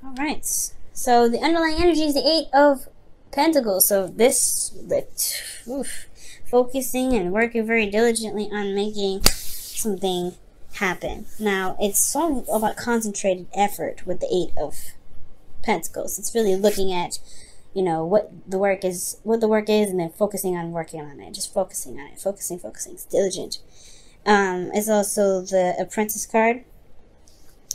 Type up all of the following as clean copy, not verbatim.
Alright, so the underlying energy is the Eight of Pentacles. So this, focusing and working very diligently on making something happen. Now, it's all about concentrated effort with the Eight of Pentacles. It's really looking at, you know, what the work is, and then focusing on working on it. Just focusing on it. Focusing. It's diligent. It's also the Apprentice card.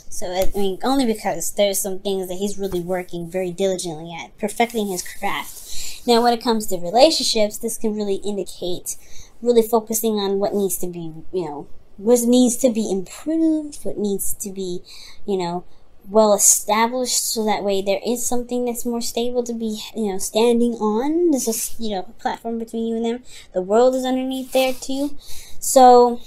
So, I mean, only because there's some things that he's really working very diligently at, perfecting his craft. Now, when it comes to relationships, this can really indicate really focusing on what needs to be, you know, what needs to be improved, what needs to be, you know, well established, so that way there is something that's more stable to be, you know, standing on. There's a, you know, a platform between you and them. The world is underneath there too. So,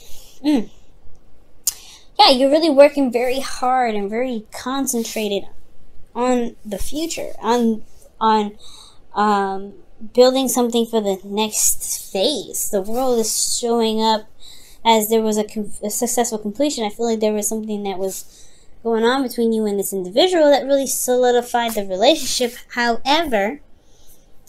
yeah, you're really working very hard and very concentrated on the future, on building something for the next phase. The world is showing up as there was a successful completion. I feel like there was something that was going on between you and this individual that really solidified the relationship. However,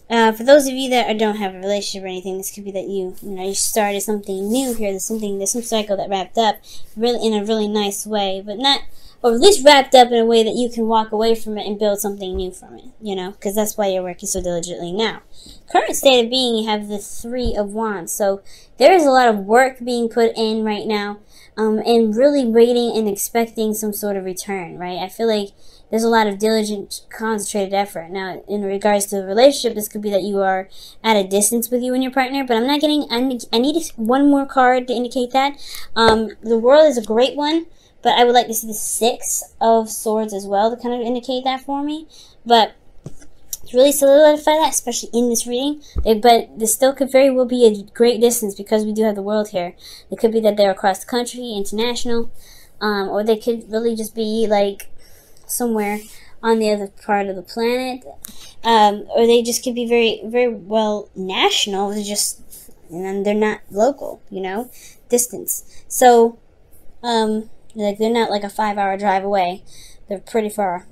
for those of you that don't have a relationship or anything, this could be that you started something new here. There's some cycle that wrapped up really in a really nice way, but not, or at least wrapped up in a way that you can walk away from it and build something new from it, you know, because that's why you're working so diligently now. Current state of being, you have the Three of Wands. So there is a lot of work being put in right now, and really waiting and expecting some sort of return, right? I feel like there's a lot of diligent, concentrated effort. Now, in regards to the relationship, this could be that you are at a distance with you and your partner, but I'm not getting, I need one more card to indicate that. The World is a great one, but I would like to see the Six of Swords as well to kind of indicate that for me. But to really solidify that, especially in this reading, but this still could very well be a great distance because we do have the World here. It could be that they're across the country, international, or they could really just be like somewhere on the other part of the planet, or they just could be very, very well national. They're just, and they're not local, you know, distance. So, like they're not like a 5-hour drive away. They're pretty far.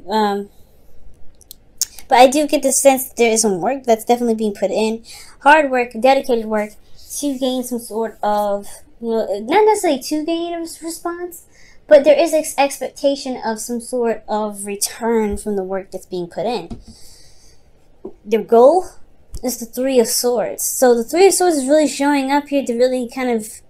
But I do get the sense that there is some work that's definitely being put in, hard work, dedicated work, to gain some sort of, you know, not necessarily to gain a response, but there is expectation of some sort of return from the work that's being put in. The goal is the Three of Swords. So the Three of Swords is really showing up here to really kind of,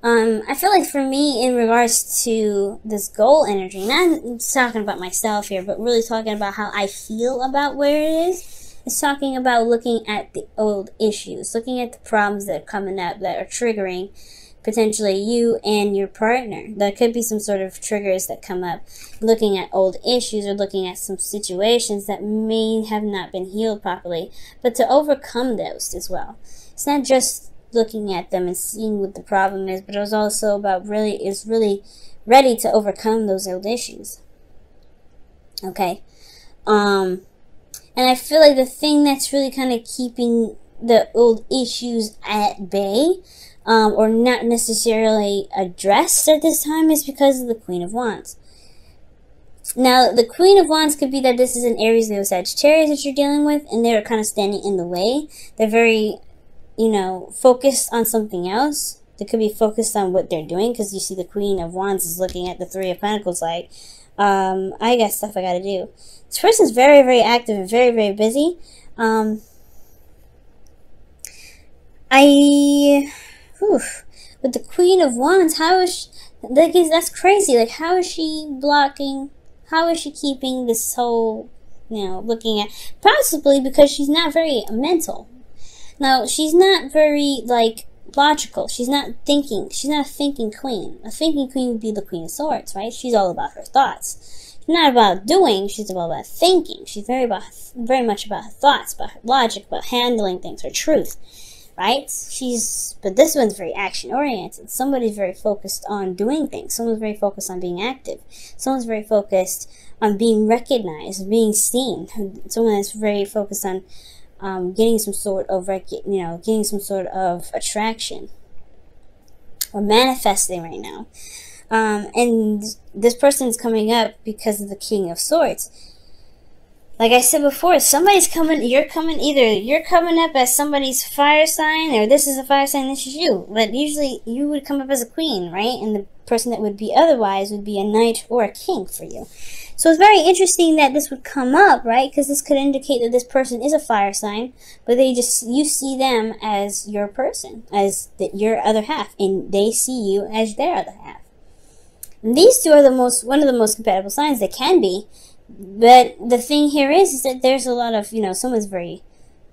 I feel like for me, in regards to this goal energy, not talking about myself here, but really talking about how I feel about where it is. It's talking about looking at the old issues, looking at the problems that are coming up, that are triggering potentially you and your partner. There could be some sort of triggers that come up, looking at old issues or looking at some situations that may have not been healed properly, but to overcome those as well. It's not just looking at them and seeing what the problem is, but it's also about really ready to overcome those old issues. Okay. And I feel like the thing that's really kind of keeping the old issues at bay, or not necessarily addressed at this time, is because of the Queen of Wands. Now, the Queen of Wands could be that this is an Aries, Leo, Sagittarius that you're dealing with, and they're kind of standing in the way. They're very, you know, focused on something else. They could be focused on what they're doing, because you see the Queen of Wands is looking at the Three of Pentacles like, I got stuff I gotta do. This person's very, very active and very, very busy. With the Queen of Wands, how is she, like, that's crazy. Like, how is she blocking, how is she keeping this whole, you know, looking at, possibly because she's not very mental. Now, she's not very, like, logical. She's not thinking. She's not a thinking queen. A thinking queen would be the Queen of Swords, right? She's all about her thoughts. She's not about doing, she's all about thinking. She's very much about her thoughts, about her logic, about handling things, her truth. Right? But this one's very action-oriented. Somebody's very focused on doing things. Someone's very focused on being active. Someone's very focused on being recognized, being seen. Someone that's very focused on getting some sort of, getting some sort of attraction. Or manifesting right now. And this person's coming up because of the King of Swords. Like I said before, somebody's coming, either you're coming up as somebody's fire sign, or this is a fire sign, this is you. But usually you would come up as a queen, right? And the person that would be otherwise would be a knight or a king for you. So it's very interesting that this would come up, right? Because this could indicate that this person is a fire sign, but you see them as your person, as your other half, and they see you as their other half. And these two are one of the most compatible signs they can be. But the thing here is that there's a lot of, someone's very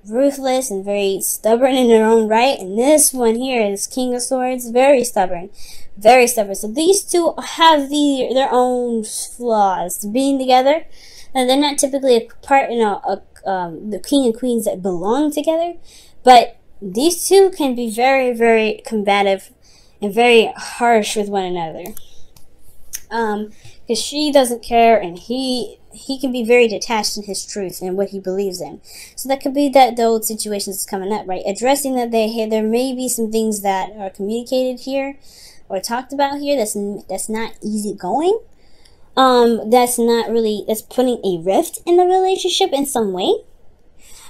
ruthless and very stubborn in their own right. And this one here, this King of Swords, very stubborn. Very stubborn. So these two have their own flaws. Being together, and they're not typically a part, the king and queens that belong together. But these two can be very, very combative and very harsh with one another. Because she doesn't care, and he can be very detached in his truth and what he believes in. So that could be that the old situation is coming up, right? Addressing that there may be some things that are communicated here or talked about here that's not easy going. That's putting a rift in the relationship in some way.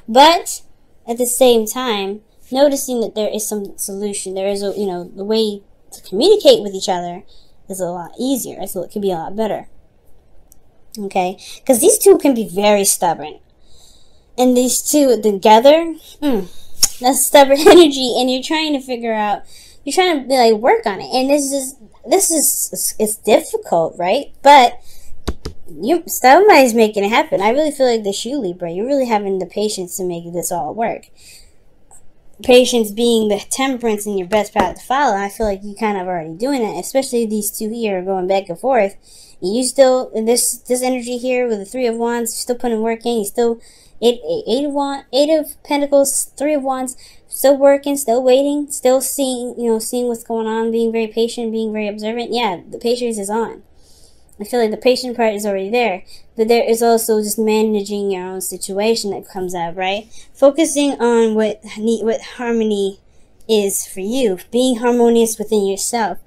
But at the same time, noticing that there is some solution. There is the way to communicate with each other is a lot easier. So it can be a lot better. Okay? Because these two can be very stubborn. And these two together, that's stubborn energy. And you're trying to figure out, you're trying to work on it. And it's difficult, right? But somebody's making it happen. I really feel like this, you Libra, you're really having the patience to make this all work. Patience being the temperance in your best path to follow. I feel like you kind of already doing that, especially these two here are going back and forth. You still, in this energy here with the Three of Wands, still putting work in. You still, Eight of Pentacles, Three of Wands, still working, still waiting, still seeing what's going on, being very patient, being very observant. Yeah, the patience is on. I feel like the patient part is already there, but there is also just managing your own situation that comes out, right? Focusing on what harmony is for you, being harmonious within yourself,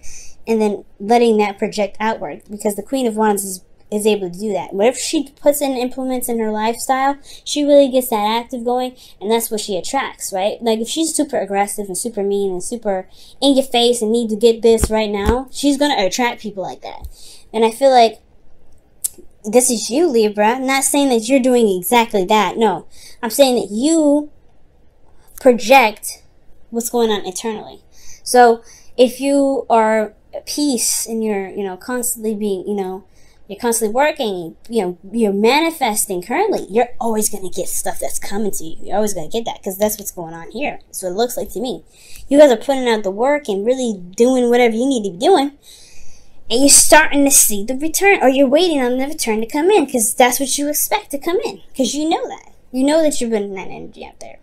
and then letting that project outward, because the Queen of Wands is able to do that. Whatever she puts in, implements in her lifestyle, she really gets that active going, and that's what she attracts, right? Like if she's super aggressive and super mean and super in your face and need to get this right now, she's going to attract people like that. And I feel like this is you, Libra. I'm not saying that you're doing exactly that. No. I'm saying that you project what's going on internally. So if you are at peace and you're constantly being, you're constantly working, you're manifesting currently, you're always going to get stuff that's coming to you. You're always going to get that, because that's what's going on here. That's what it looks like to me. You guys are putting out the work and really doing whatever you need to be doing. And you're starting to see the return, or you're waiting on the return to come in, because that's what you expect to come in, because you know that. You know that you're putting that energy out there.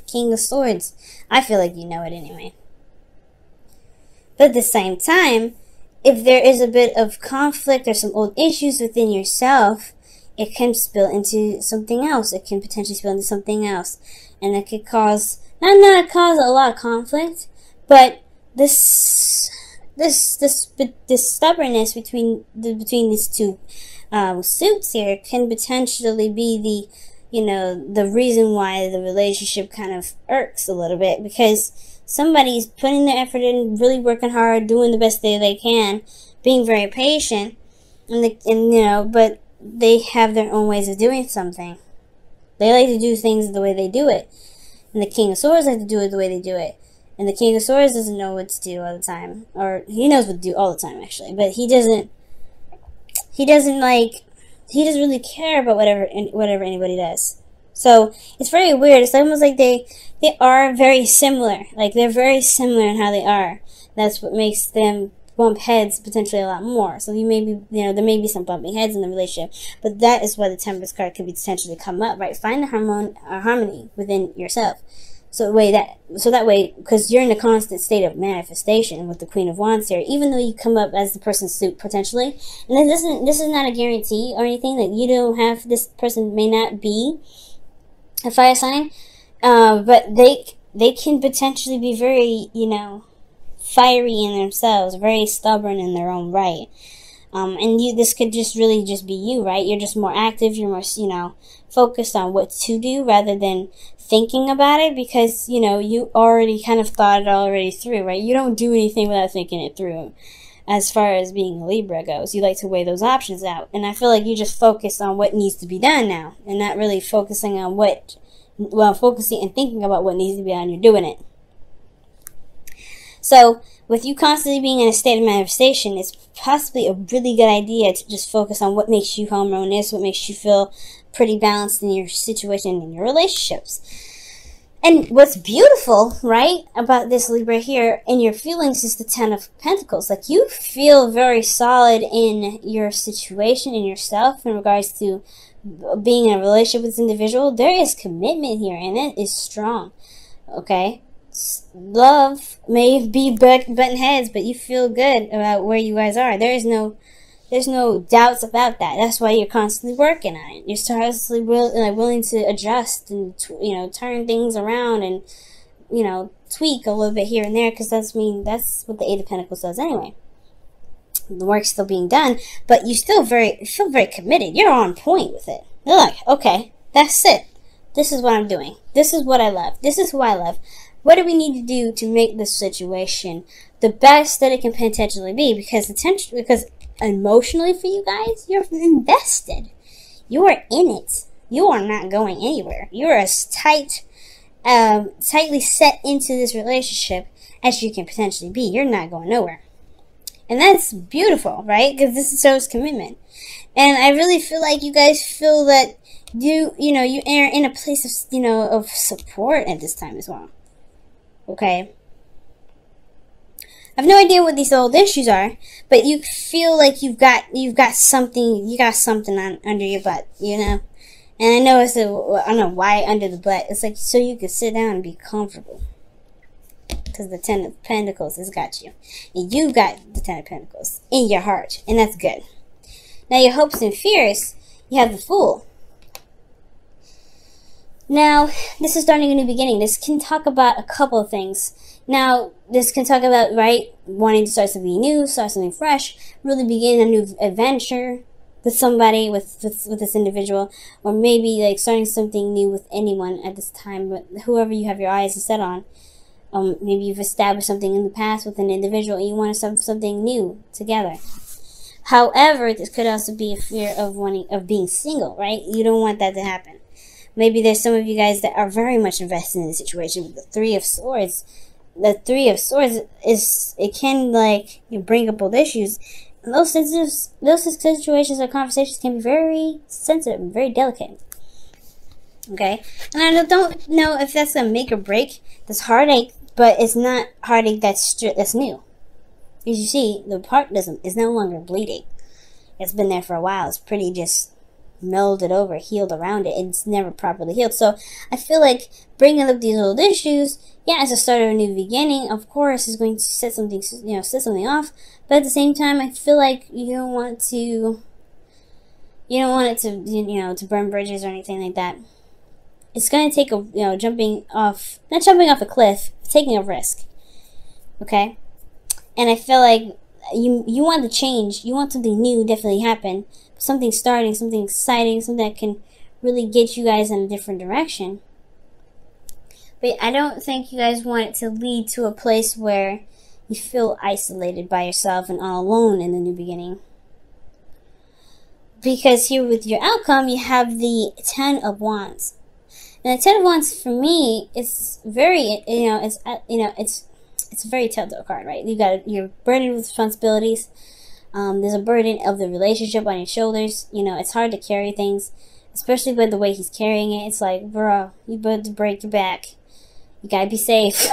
King of Swords. I feel like you know it anyway. But at the same time, if there is a bit of conflict or some old issues within yourself, it can spill into something else. It can potentially spill into something else. And it could cause, not cause a lot of conflict, but this stubbornness between these two suits here can potentially be the reason why the relationship kind of irks a little bit, because somebody's putting their effort in, really working hard, doing the best they can, being very patient, but they have their own ways of doing something. They like to do things the way they do it, and the King of Swords like to do it the way they do it. And the King of Swords doesn't know what to do all the time. Or, he knows what to do all the time, actually. But he doesn't really care about whatever anybody does. So, it's very weird. It's almost like they are very similar. Like, they're very similar in how they are. That's what makes them bump heads potentially a lot more. So, there may be some bumping heads in the relationship. But that is why the Temperance card could potentially come up, right? Find the harmony within yourself. So that way, because you're in a constant state of manifestation with the Queen of Wands here, even though you come up as the person's suit potentially, and this is not a guarantee or anything that you don't have, this person may not be a fire sign, but they can potentially be very, fiery in themselves, very stubborn in their own right. And this could just really just be you, right? You're just more active. You're more, you know, focused on what to do rather than thinking about it, because, you know, you already kind of thought it already through, right? You don't do anything without thinking it through. As far as being a Libra goes, you like to weigh those options out. And I feel like you just focus on what needs to be done now, and not really focusing on focusing and thinking about what needs to be done, you're doing it. So, with you constantly being in a state of manifestation, it's possibly a really good idea to just focus on what makes you harmonious, what makes you feel pretty balanced in your situation and your relationships. And what's beautiful, right, about this Libra here in your feelings is the Ten of Pentacles. Like, you feel very solid in your situation, in yourself, in regards to being in a relationship with this individual. There is commitment here, and it is strong, okay? Love may be button heads, but you feel good about where you guys are. There's no doubts about that. That's why you're constantly working on it. You're constantly willing to adjust and, you know, turn things around and, you know, tweak a little bit here and there, because that's what the Eight of Pentacles does anyway. The work's still being done, but you still feel very committed. You're on point with it. You're like, okay, that's it. This is what I'm doing. This is what I love. This is who I love. What do we need to do to make this situation the best that it can potentially be? Because emotionally for you guys, you're invested. You are in it. You are not going anywhere. You're as tightly set into this relationship as you can potentially be. You're not going nowhere. And that's beautiful, right? Because this shows commitment. And I really feel like you guys feel that you are in a place of, you know, of support at this time as well. Okay? I have no idea what these old issues are, but you feel like you've got something on under your butt, you know. And I know I don't know why under the butt. It's like so you can sit down and be comfortable, because the Ten of Pentacles has got you, and you've got the Ten of Pentacles in your heart, and that's good. Now your hopes and fears, you have the Fool. Now, this is starting a new beginning. This can talk about a couple of things. Now, this can talk about, right, wanting to start something new, start something fresh, really begin a new adventure with somebody, with this individual, or maybe like starting something new with anyone at this time, but whoever you have your eyes set on. Maybe you've established something in the past with an individual and you want to start something new together. However, this could also be a fear of being single, right? You don't want that to happen. Maybe there's some of you guys that are very much invested in the situation with the Three of Swords. The Three of Swords can like bring up old issues. And those situations or conversations can be very sensitive and very delicate. Okay? And I don't know if that's gonna make or break this heartache, but it's not heartache that's new. As you see, the part is no longer bleeding. It's been there for a while. It's pretty just melded over, healed around it, and it's never properly healed. So I feel like bringing up these old issues, yeah, as a start of a new beginning, of course, is going to set something off. But at the same time, I feel like you don't want it to burn bridges or anything like that. It's going to take not jumping off a cliff, taking a risk. Okay, and I feel like you want the change, you want something new definitely happen. Something starting, something exciting, something that can really get you guys in a different direction. But I don't think you guys want it to lead to a place where you feel isolated by yourself and all alone in the new beginning. Because here with your outcome, you have the Ten of Wands. And the Ten of Wands for me is very, it's a very telltale card, right? You're burdened with responsibilities. There's a burden of the relationship on your shoulders. It's hard to carry things, especially with the way he's carrying it. It's like, bro, you better to break your back. You gotta be safe.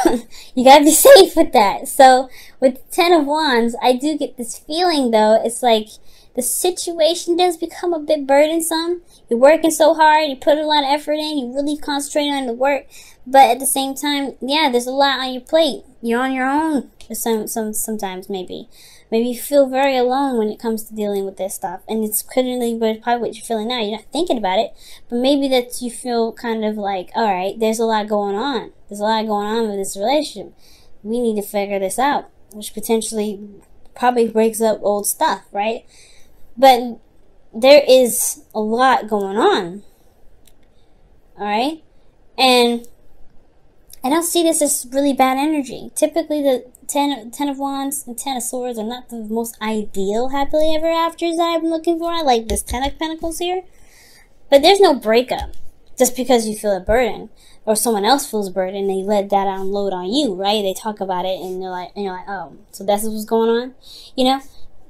You gotta be safe with that. So with Ten of Wands, I do get this feeling though. It's like the situation does become a bit burdensome. You're working so hard. You put a lot of effort in. You really concentrate on the work. But at the same time, yeah, there's a lot on your plate. You're on your own. Sometimes maybe. Maybe you feel very alone when it comes to dealing with this stuff. And it's probably what you're feeling now. You're not thinking about it. But maybe that you feel kind of like, alright, there's a lot going on. There's a lot going on with this relationship. We need to figure this out. Which potentially probably breaks up old stuff, right? But there is a lot going on, alright? And I don't see this as really bad energy. Typically, the 10 of Wands and 10 of Swords are not the most ideal happily ever afters that I'm looking for. I like this 10 of Pentacles here. But there's no breakup just because you feel a burden or someone else feels a burden and they let that unload on you, right? They talk about it and you're like, oh, so that's what's going on? You know,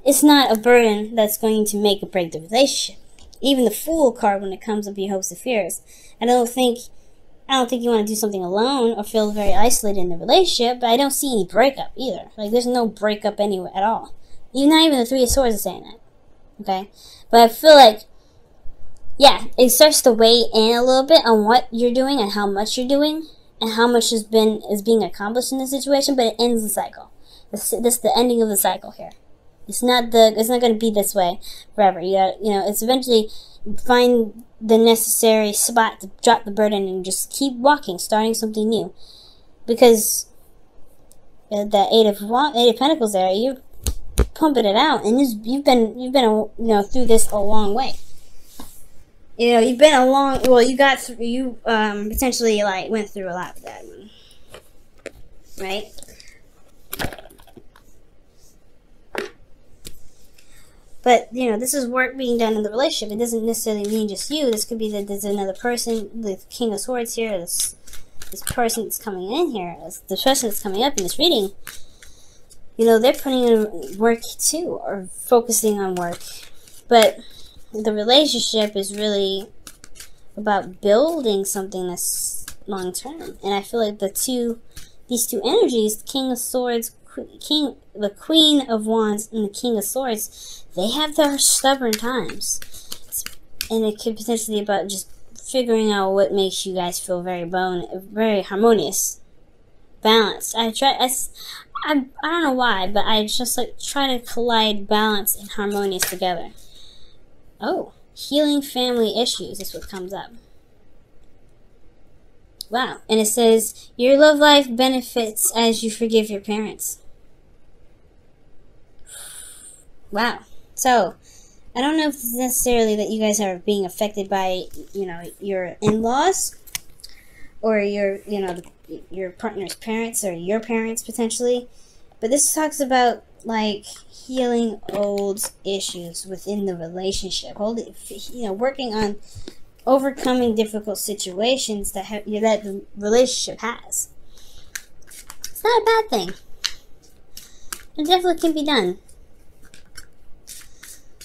it's not a burden that's going to make or break the relationship. Even the Fool card, when it comes up your hopes and fears, I don't think you want to do something alone or feel very isolated in the relationship, but I don't see any breakup either. Like, there's no breakup anywhere at all. Not even the Three of Swords is saying that. Okay? But I feel like, yeah, it starts to weigh in a little bit on what you're doing and how much you're doing and how much is being accomplished in the situation, but it ends the cycle. This is the ending of the cycle here. It's not going to be this way forever. It's eventually find the necessary spot to drop the burden and just keep walking, starting something new. Because the Eight of Pentacles there, you're pumping it out, and you've been through this a long way. You've been a long. Well, you potentially like went through a lot with that one, right? But, this is work being done in the relationship. It doesn't necessarily mean just you. This could be that there's another person, the King of Swords here, this person that's coming in here, the person that's coming up in this reading. They're putting in work too, or focusing on work. But the relationship is really about building something that's long-term. And I feel like these two energies, the King of Swords, the Queen of Wands and the King of Swords, they have their stubborn times, and it could potentially be about just figuring out what makes you guys feel very harmonious, balanced. I don't know why, but I just try to collide balance and harmonious together. Oh, healing family issues is what comes up. Wow, and it says your love life benefits as you forgive your parents. Wow. So, I don't know if it's necessarily that you guys are being affected by, your in-laws or your partner's parents or your parents potentially. But this talks about, healing old issues within the relationship. Working on overcoming difficult situations that the relationship has. It's not a bad thing. It definitely can be done.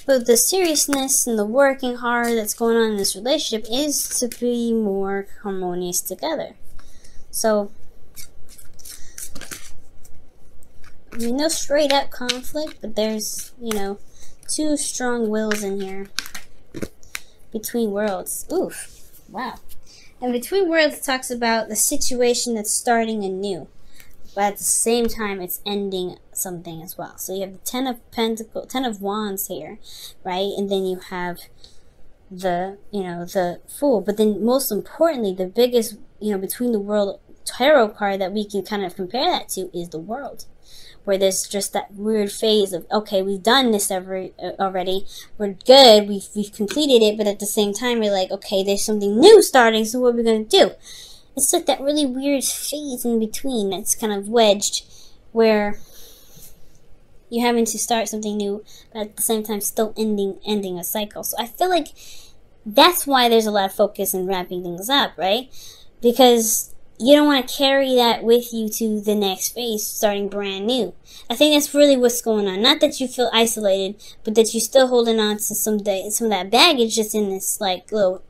But the seriousness and the working hard that's going on in this relationship is to be more harmonious together. So, no straight up conflict, but there's, two strong wills in here. Between worlds. Oof. Wow. And between worlds it talks about the situation that's starting anew. But at the same time, it's ending something as well. So you have the 10 of Pentacles, 10 of Wands here, right? And then you have the, the Fool. But then most importantly, the biggest, between the world tarot card that we can kind of compare that to is the World. Where there's just that weird phase of, okay, we've done this already. We're good. We've completed it. But at the same time, we're like, okay, there's something new starting. So what are we going to do? It's like that really weird phase in between that's kind of wedged where you're having to start something new, but at the same time still ending a cycle. So I feel like that's why there's a lot of focus in wrapping things up, right? Because you don't want to carry that with you to the next phase, starting brand new. I think that's really what's going on. Not that you feel isolated, but that you're still holding on to some of that baggage just in this little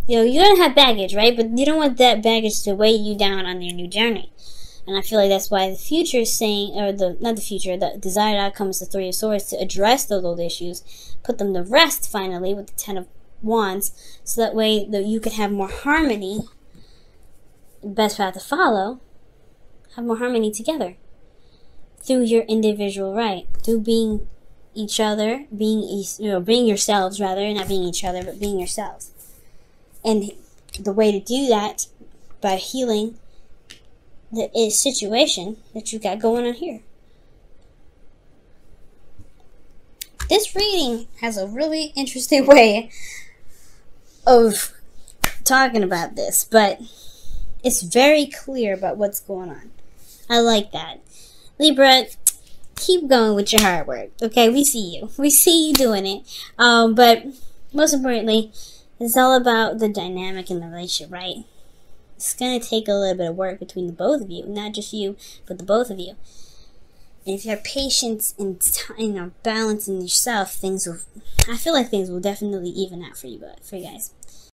you're going to have baggage, right? But you don't want that baggage to weigh you down on your new journey. And I feel like that's why the future is saying, or the desired outcome is the Three of Swords, to address those old issues, put them to rest finally with the 10 of Wands, so that way that you can have more harmony. The best path to follow, have more harmony together through your individual right, through being each other, being yourselves rather, not being each other, but being yourselves. And the way to do that by healing the situation that you got going on here. this reading has a really interesting way of talking about this, but it's very clear about what's going on. I like that. Libra, keep going with your hard work, okay? We see you. We see you doing it. But most importantly, it's all about the dynamic in the relationship, right? It's going to take a little bit of work between the both of you. Not just you, but the both of you. And if you have patience and balance in yourself, I feel like things will definitely even out for you guys.